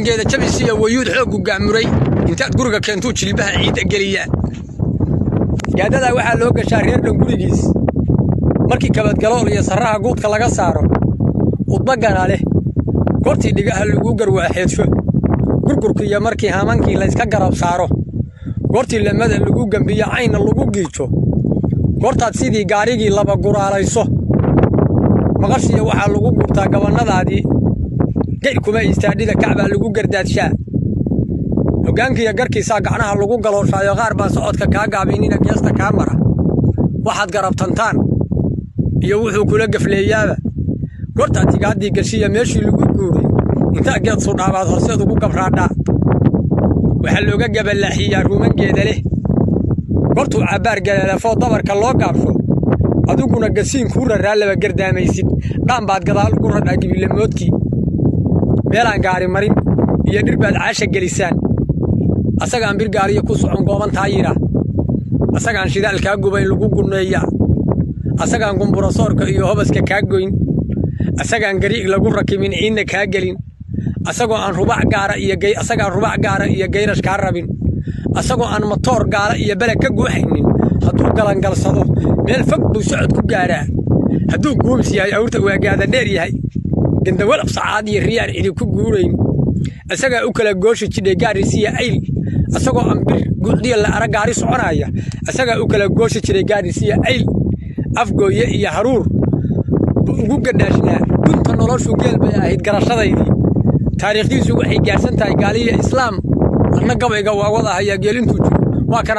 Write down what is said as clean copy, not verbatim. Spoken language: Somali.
geeda jabisiya wayuud xoog u gaamuray intaad guriga keentuu jilbaha ciida geliya gaadada waxa loo gashaa reer dhan gurigiis markii kabad galool iyo sarraha guudka laga saaro udba ganaale goortii dhigaha lagu garwaaxeedsho gurgurkiya markii hamankii la iska garab saaro goortii lamada lagu gambiyo ayna lagu giijo goortaad sidii gaarigii laba guraalayso maqashiya waxa lagu gurtaa gabanadaadii geel kuma istaadhida kacba lagu gardaadshaa hogaankiya garkiisa gacnaha lagu galooshayo qaar baa socodka ka gaabinina geesta kaamara waxaad garabtantaan iyo wuxuu kula gafleeyaaba goorta tigaadii gashiya meeshii lagu guuray inta geed soo dhaabaad horseed ugu gabraadha waxa looga gabalaaxiyaa ruumangeeda leh goortuu cabaar galeelafo dabarka loo gaabsho aduguna gasiin ku raraalaba gardaamaysid dhaanbaad gadaal ugu radhaa gibilamoodkii meelaan gaari marin iyo dhirbaad caasha gelisaan asagaan birgaariyo ku socon goobantaa yira asagaan shidaalkaa gubayn lagu guneeyaa asagaan gumburasoorka iyo hobaska kaa goyn asagaan gariig lagu rakimin ciidna kaa gelin asagoo aan rubac gaara iyo geyrash kaa rabin asagoo aan matoor gaala iyo beleg ka guuxaynin hadduu galangalsado meel fog buu socod ku gaaraa hadduu guubis yahay awrta waagaada dheer yahay gandawalab sacaad iyo riyaan cidi ku guurayn asagaa u kala gooshi jidhay gaarisiya ayl asagoo aan bir guuxdiya la arag gaari soconaya asagaa u kala gooshi jiray gaarisiya ayl afgooye iyo haruur ugu gadhaashnaa gunta noloshu geel bay ahayd garashadaydii taariikhdiisu waxay gaarsan tahay gaaliya islaam anna gabayga waa wada haya geelintuu jiro waa kana